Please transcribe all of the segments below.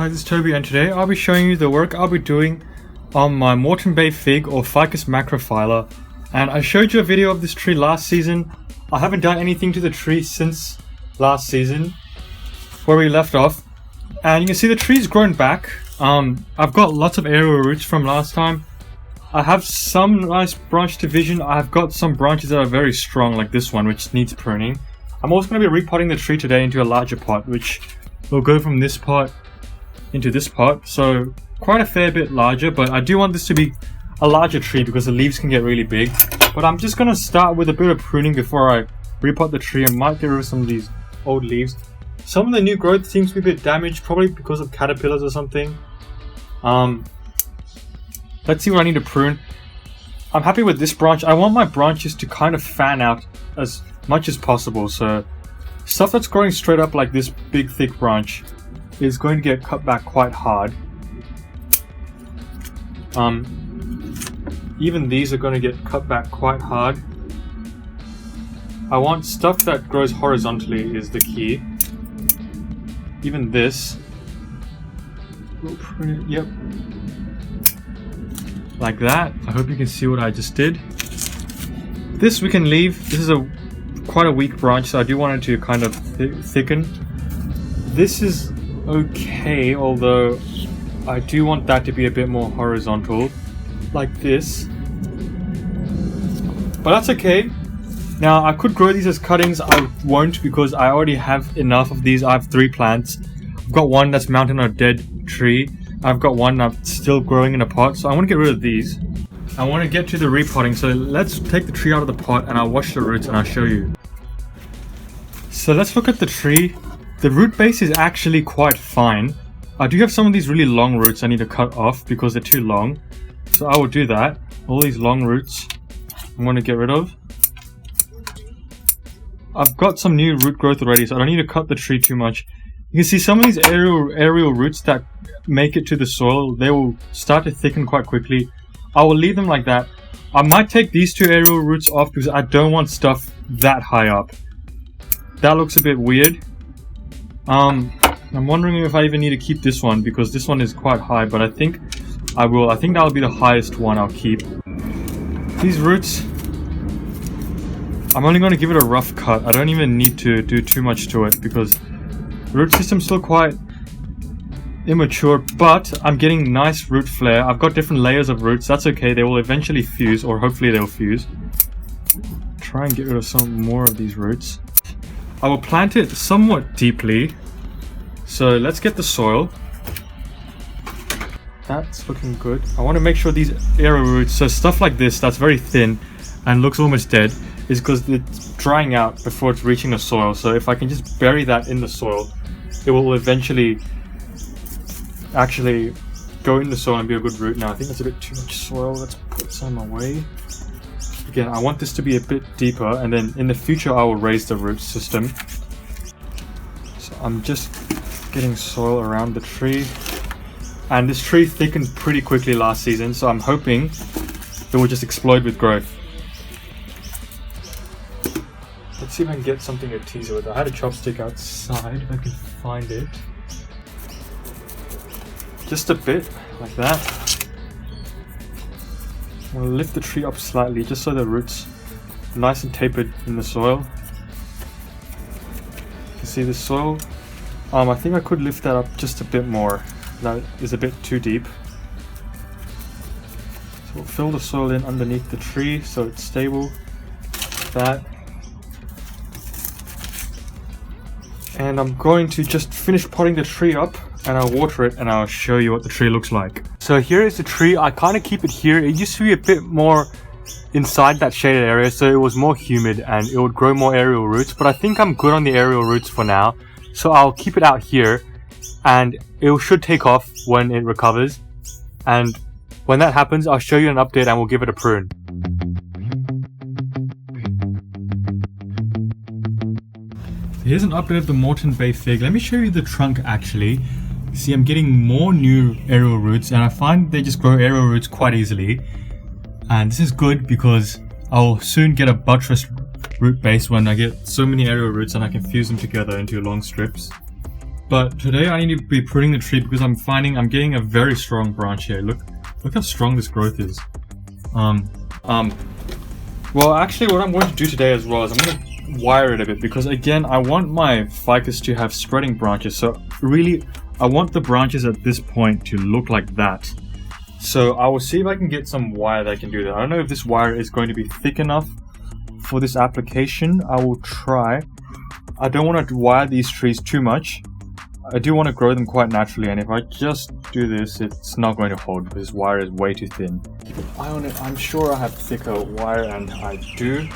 Hi, this is Toby, and today I'll be showing you the work I'll be doing on my Moreton Bay Fig or Ficus macrophylla. And I showed you a video of this tree last season. I haven't done anything to the tree since last season, where we left off. And you can see the tree's grown back. I've got lots of aerial roots from last time. I have some nice branch division. I've got some branches that are very strong, like this one, which needs pruning. I'm also going to be repotting the tree today into a larger pot, which will go from this pot into this pot, so quite a fair bit larger, but I do want this to be a larger tree because the leaves can get really big. But I'm just going to start with a bit of pruning before I repot the tree. I might get rid of some of these old leaves. Some of the new growth seems to be a bit damaged, probably because of caterpillars or something. Let's see what I need to prune. I'm happy with this branch. I want my branches to kind of fan out as much as possible, so stuff that's growing straight up like this big thick branch is going to get cut back quite hard. Even these are going to get cut back quite hard. I want stuff that grows horizontally is the key. Even this. We'll prune it, yep. Like that. I hope you can see what I just did. This we can leave. This is quite a weak branch, so I do want it to kind of thicken. This is okay, although I do want that to be a bit more horizontal, like this. But that's okay. Now, I could grow these as cuttings. I won't because I already have enough of these. I have 3 plants. I've got one that's mounted on a dead tree. I've got one that's still growing in a pot, so I want to get rid of these. I want to get to the repotting, so let's take the tree out of the pot and I'll wash the roots and I'll show you. So let's look at the tree. The root base is actually quite fine. I do have some of these really long roots I need to cut off because they're too long. So I will do that. All these long roots I'm going to get rid of. I've got some new root growth already, so I don't need to cut the tree too much. You can see some of these aerial roots that make it to the soil, they will start to thicken quite quickly. I will leave them like that. I might take these 2 aerial roots off because I don't want stuff that high up. That looks a bit weird. I'm wondering if I even need to keep this one because this one is quite high, but I think I will. I think that'll be the highest one I'll keep. These roots, I'm only going to give it a rough cut. I don't even need to do too much to it because the root system's still quite immature, but I'm getting nice root flare. I've got different layers of roots. That's okay. They will eventually fuse, or hopefully they'll fuse. Try and get rid of some more of these roots. I will plant it somewhat deeply. So let's get the soil. That's looking good. I want to make sure these aerial roots, so stuff like this that's very thin and looks almost dead, is because it's drying out before it's reaching the soil. So if I can just bury that in the soil, it will eventually actually go in the soil and be a good root. Now I think that's a bit too much soil. Let's put some away. Again, I want this to be a bit deeper, and then in the future I will raise the root system. So I'm just getting soil around the tree. And this tree thickened pretty quickly last season, so I'm hoping it will just explode with growth. Let's see if I can get something to tease it with. I had a chopstick outside, if I can find it. Just a bit, like that. I'm going to lift the tree up slightly, just so the roots are nice and tapered in the soil. You can see the soil. I think I could lift that up just a bit more. That is a bit too deep. So we'll fill the soil in underneath the tree so it's stable. Like that. And I'm going to just finish potting the tree up, and I'll water it and I'll show you what the tree looks like. So here is the tree. I kind of keep it here. It used to be a bit more inside that shaded area, so it was more humid and it would grow more aerial roots, but I think I'm good on the aerial roots for now. So I'll keep it out here and it should take off when it recovers. And when that happens, I'll show you an update and we'll give it a prune. Here's an update of the Moreton Bay Fig. Let me show you the trunk actually. See, I'm getting more new aerial roots and I find they just grow aerial roots quite easily. And this is good because I'll soon get a buttressed root base when I get so many aerial roots and I can fuse them together into long strips. But today I need to be pruning the tree because I'm finding I'm getting a very strong branch here. Look how strong this growth is. Well, actually, what I'm going to do today as well is I'm going to wire it a bit because, again, I want my ficus to have spreading branches. So really, I want the branches at this point to look like that. So I will see if I can get some wire that can do that. I don't know if this wire is going to be thick enough for this application. I will try. I don't want to wire these trees too much. I do want to grow them quite naturally, and if I just do this, it's not going to hold because this wire is way too thin. Keep an eye on it. I'm sure I have thicker wire, and I do.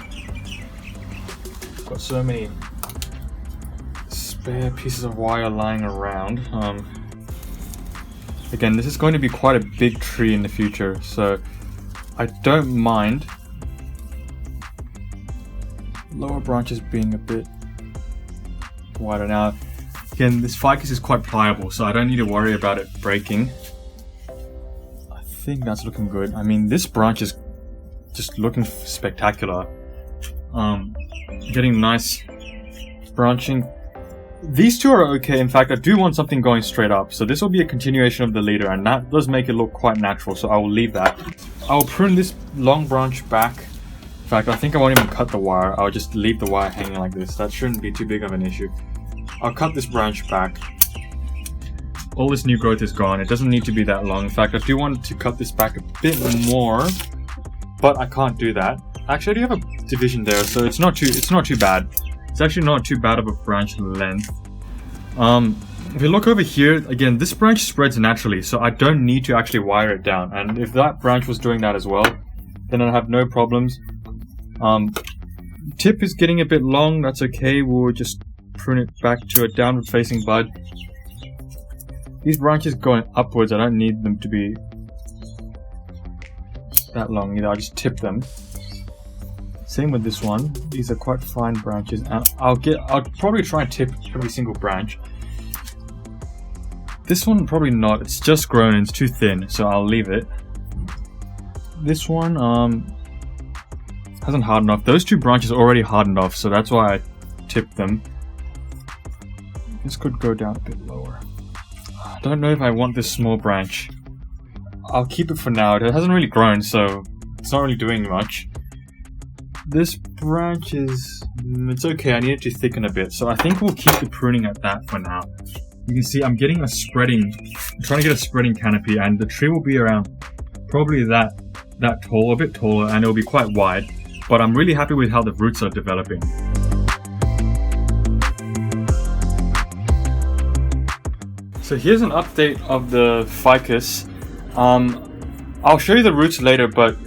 Got so many spare pieces of wire lying around. Again, this is going to be quite a big tree in the future, so I don't mind lower branches being a bit wider. Now, again, this ficus is quite pliable, so I don't need to worry about it breaking. I think that's looking good. I mean, this branch is just looking spectacular. Getting nice branching. These two are okay. In fact, I do want something going straight up, so this will be a continuation of the leader, and that does make it look quite natural, so I will leave that. I'll prune this long branch back. In fact, I think I won't even cut the wire. I'll just leave the wire hanging like this. That shouldn't be too big of an issue. I'll cut this branch back. All this new growth is gone. It doesn't need to be that long. In fact, I do want to cut this back a bit more, but I can't do that. Actually, I do have a division there, so it's not too bad. It's actually not too bad of a branch length. If you look over here, again, this branch spreads naturally, so I don't need to actually wire it down. And if that branch was doing that as well, then I'd have no problems. Tip is getting a bit long. That's okay. We'll just prune it back to a downward facing bud. These branches going upwards, I don't need them to be that long either. I'll just tip them. Same with this one. These are quite fine branches, and I'll probably try and tip every single branch. This one probably not. It's just grown and it's too thin, so I'll leave it. This one hasn't hardened off. Those two branches already hardened off, so that's why I tipped them. This could go down a bit lower. I don't know if I want this small branch. I'll keep it for now. It hasn't really grown, so it's not really doing much. This branch is... it's okay. I need it to thicken a bit, so I think we'll keep the pruning at that for now. You can see I'm getting a spreading... I'm trying to get a spreading canopy, and the tree will be around probably that tall, a bit taller, and it'll be quite wide. But I'm really happy with how the roots are developing. So here's an update of the ficus. I'll show you the roots later, but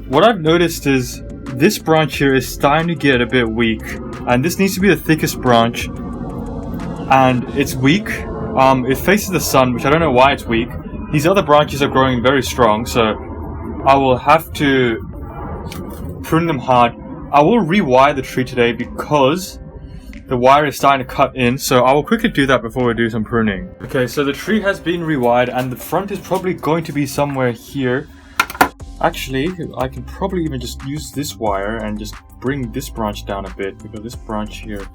what I've noticed is this branch here is starting to get a bit weak, and this needs to be the thickest branch, and it's weak. It faces the sun, which I don't know why it's weak. These other branches are growing very strong, so I will have to prune them hard. I will rewire the tree today because the wire is starting to cut in, so I will quickly do that before we do some pruning. Okay, so the tree has been rewired, and the front is probably going to be somewhere here. Actually, I can probably even just use this wire and just bring this branch down a bit, because this branch here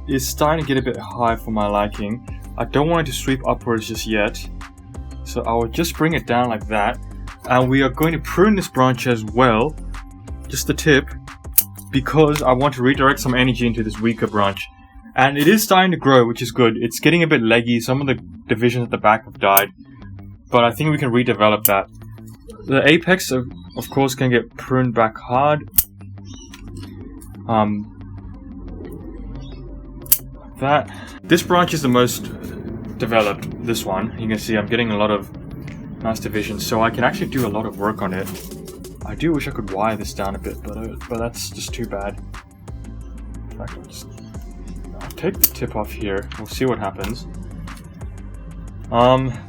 is starting to get a bit high for my liking. I don't want it to sweep upwards just yet, so I will just bring it down like that. And we are going to prune this branch as well, just the tip, because I want to redirect some energy into this weaker branch. And it is starting to grow, which is good. It's getting a bit leggy. Some of the divisions at the back have died, but I think we can redevelop that. The apex, of course, can get pruned back hard. This branch is the most developed, this one. You can see I'm getting a lot of nice divisions, so I can actually do a lot of work on it. I do wish I could wire this down a bit, but that's just too bad. In fact, I'll take the tip off here. We'll see what happens.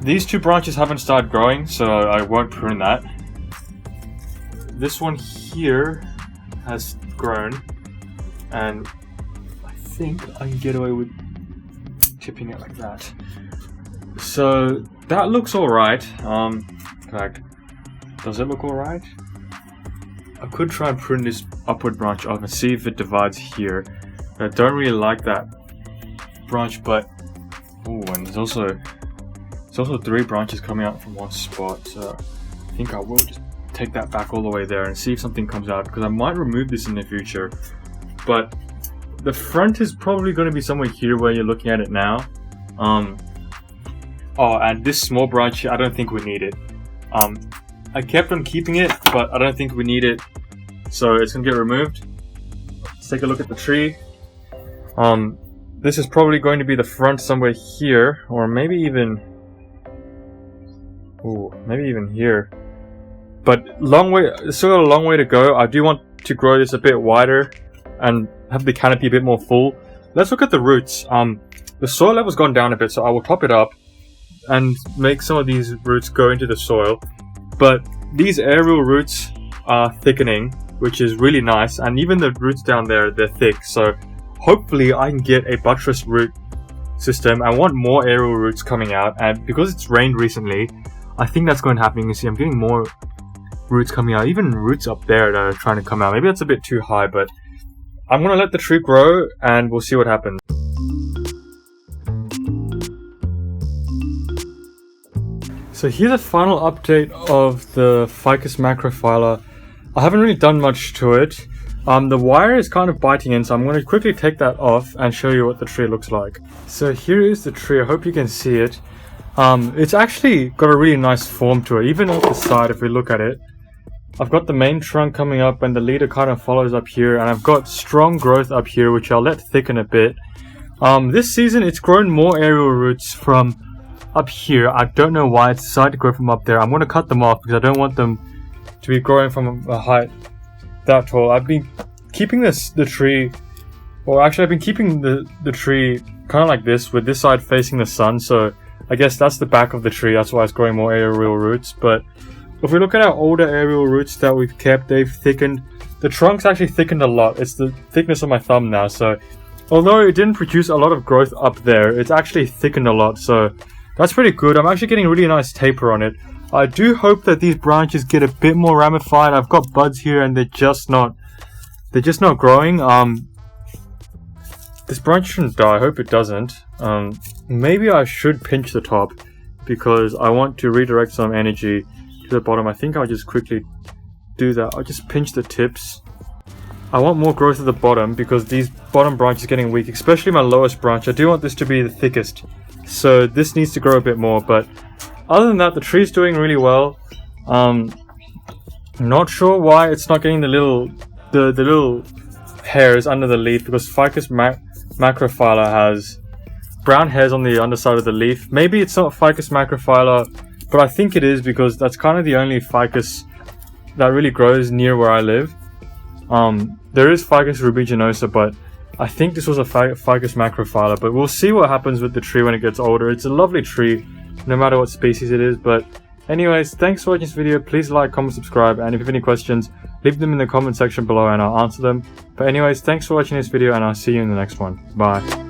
These two branches haven't started growing, so I won't prune that. This one here has grown, and I think I can get away with tipping it like that. So that looks alright. In fact, does it look alright? I could try and prune this upward branch off and see if it divides here. I don't really like that branch, but Oh, and there's also 3 branches coming out from one spot, so I think I will just take that back all the way there and see if something comes out, because I might remove this in the future. But the front is probably going to be somewhere here where you're looking at it now. Oh, and this small branch, I don't think we need it. I kept on keeping it, but I don't think we need it, so it's going to get removed. Let's take a look at the tree. This is probably going to be the front somewhere here, or maybe even... Ooh, maybe even here. But still got a long way to go. I do want to grow this a bit wider and have the canopy a bit more full. Let's look at the roots. The soil level's gone down a bit, so I will top it up and make some of these roots go into the soil. But these aerial roots are thickening, which is really nice, and even the roots down there, they're thick, so hopefully I can get a buttress root system. I want more aerial roots coming out, and because it's rained recently, I think that's going to happen. You can see I'm getting more roots coming out, even roots up there that are trying to come out. Maybe that's a bit too high, but I'm going to let the tree grow and we'll see what happens. So here's a final update of the Ficus macrophylla. I haven't really done much to it. The wire is kind of biting in, so I'm going to quickly take that off and show you what the tree looks like. So here is the tree. I hope you can see it. It's actually got a really nice form to it, even off the side if we look at it. I've got the main trunk coming up and the leader kind of follows up here, and I've got strong growth up here which I'll let thicken a bit. This season it's grown more aerial roots from up here. I don't know why it's decided to grow from up there. I'm going to cut them off because I don't want them to be growing from a height that tall. I've been keeping the tree, or actually I've been keeping the tree kind of like this, with this side facing the sun, so I guess that's the back of the tree, that's why it's growing more aerial roots. But if we look at our older aerial roots that we've kept, they've thickened. The trunk's actually thickened a lot. It's the thickness of my thumb now, so although it didn't produce a lot of growth up there, it's actually thickened a lot, so that's pretty good. I'm actually getting really nice taper on it. I do hope that these branches get a bit more ramified. I've got buds here and they're just not growing. This branch shouldn't die. I hope it doesn't. Maybe I should pinch the top because I want to redirect some energy to the bottom. I think I'll just quickly do that. I'll just pinch the tips. I want more growth at the bottom because these bottom branches are getting weak, especially my lowest branch. I do want this to be the thickest, so this needs to grow a bit more. But other than that, the tree's doing really well. Not sure why it's not getting the little hairs under the leaf, because Ficus macrophylla has brown hairs on the underside of the leaf. Maybe it's not Ficus macrophylla, but I think it is because that's kind of the only ficus that really grows near where I live. There is Ficus rubiginosa, but I think this was a Ficus macrophylla, but we'll see what happens with the tree when it gets older. It's a lovely tree, no matter what species it is. But anyways, thanks for watching this video. Please like, comment, subscribe, and if you have any questions, leave them in the comment section below and I'll answer them. But anyways, thanks for watching this video and I'll see you in the next one. Bye.